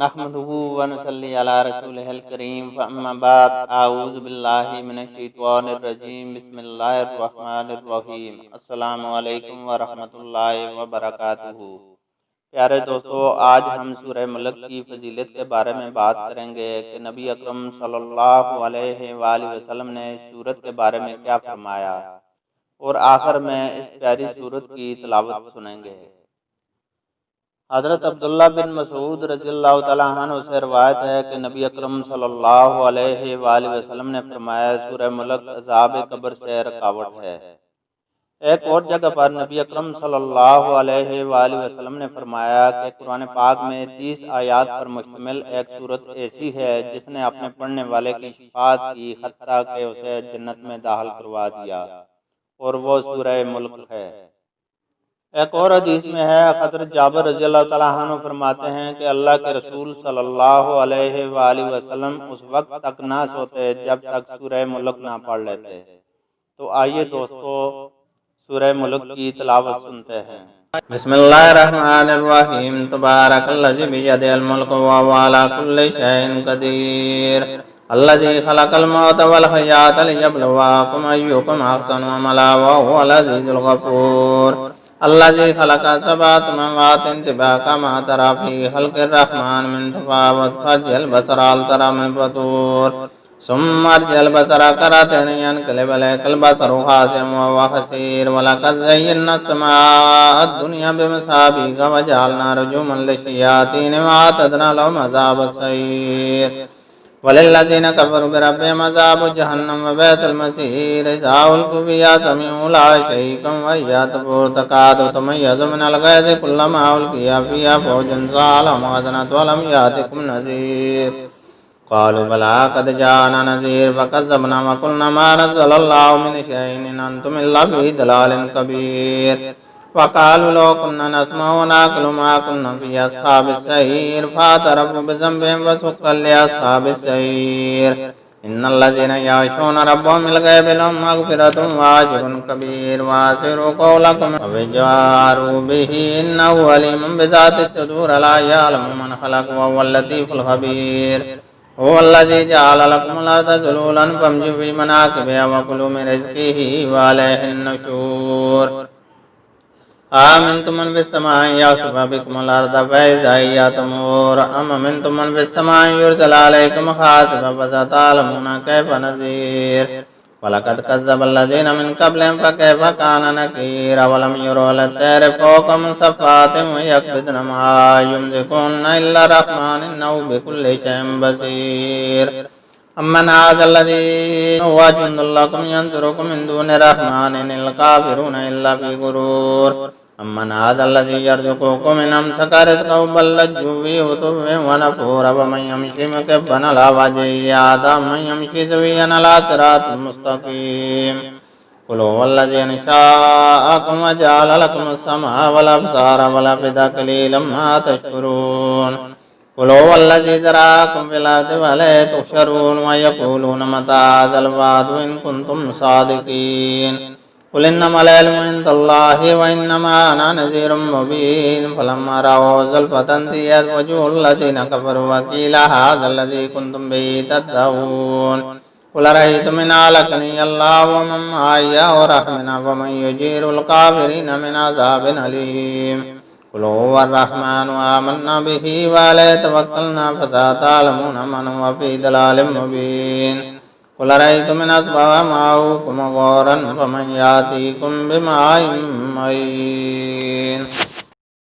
نحمده ونصلي على رسوله الكريم فأما بعد أعوذ بالله من الشيطان الرجيم بسم الله الرحمن الرحیم السلام علیکم ورحمۃ اللہ وبرکاتہ۔ پیارے دوستو، آج ہم سورہ ملک کی فضیلت کے بارے میں بات کریں گے کہ نبی اکرم صلی اللہ علیہ وآلہ وسلم نے اس سورت کے بارے میں کیا فرمایا، اور آخر میں اس پیاری سورت کی تلاوت سنیں گے۔ حضرت عبداللہ بن مسعود رضی اللہ تعالیٰ عنہ سے روایت ہے کہ نبی اکرم صلی اللہ علیہ وآلہ وسلم نے فرمایا، سورہ ملک عذاب قبر سے رکاوٹ ہے۔ ایک اور جگہ پر نبی اکرم صلی اللہ علیہ وآلہ وسلم نے فرمایا کہ قرآن پاک میں 30 آیات پر مشتمل ایک سورت ایسی ہے جس نے اپنے پڑھنے والے کی شفاعت کی، حتیٰ کہ اسے جنت میں داخل کروا دیا، اور وہ سورہ ملک ہے۔ ایک اور حدیث میں ہے، حضرت جابر رضی اللہ تعالیٰ عنہ فرماتے ہیں کہ اللہ کے رسول صلی اللہ علیہ وآلہ وسلم اس وقت تک نہ سوتے جب تک سورہ ملک نہ پڑھ لیتے۔ تو آئیے دوستو سورہ ملک کی تلاوت سنتے ہیں۔ بسم اللہ الرحمن الرحیم تبارک الذی بیدہ الملک وہو علی کل شیء قدیر الذی خلق الموت والحیاۃ لیبلواکم ایکم احسن عملا وہو العزیز الغفور الذي خلق سبع سماوات طباقا ما ترى في خلق الرحمن من تفاوت فارجع البصر هل ترى من فطور ثم ارجع البصر كرتين ينقلب إليك البصر خاسئا وهو حسير ولقد زينا السماء الدنيا بمصابيح وجعلنا رجوما للشياطين وأعتدنا لهم عذاب السعير وللذين كفروا بربهم عذاب جهنم وبئس المصير إذا ألقوا فيها سمعوا لها شهيقا وهي تفور تكاد تميز من الغيظ كلما ألقي فيها فوج سألهم خزنتها ألم يأتكم نذير قالوا بلى قد جاءنا نذير فكذبنا وقلنا ما نزل الله من شيء إن أنتم إلا في ضلال كبير وقالوا لو كنا نسمع ونعقل ما كنا في أصحاب السعير فاعترفوا بذنبهم فسحقا لأصحاب السعير إن الذين يخشون ربهم بالغيب لهم مغفرة وأجر كبير وأسروا قولكم وجهروا به إنه عليم بذات الصدور لا يعلم من خلق وهو اللطيف الخبير هو الذي جعل لكم الأرض ذلولا فامشوا في مناكبها وكلوا من رزقه وإليه النشور آمنتم من في السماء يخسف بكم الأرض فإذا هي تمور أم أمنتم من في السماء يرسل عليكم حاصبا فستعلمون كيف نذير ولقد كذب الذين من قبلهم فكيف كان نكير ولم يروا إلى الطير فوقهم صفات ويقبضن ما يمسكن إلا الرحمن إنه بكل شيء بصير أمن هذا الذي هو جند لكم ينصركم من دون الرحمن إن الكافرون إلا في غرور أمن هذا الذي يرزقكم إن أمسك رزقه بل لجوا في عتو ونفور ومن يمشي مكبا على وجهه هذا ومن يمشي سويا على صراط مستقيم قل هو الذي أنشأكم وجعل لكم السمع والأبصار والأفئدة قليلا ما تشكرون قل هو الذي ذراكم في الأرض وإليه تحشرون ويقولون متى هذا الوعد إن كنتم صادقين قل إنما العلم عند الله وإنما أنا نذير مبين فلما رأوا زلفة سيئت وجوه الذين كفروا وقيل هذا الذي كنتم به تدعون قل أرأيتم إن أهلكني الله ومن معي أو رحمنا فمن يجير الكافرين من عذاب أليم قل هو الرحمن آمنا به وعليه توكلنا فستعلمون من هو في ضلال مبين قل أرأيتم إن أصبح ماؤكم غورا فمن يأتيكم بماء معين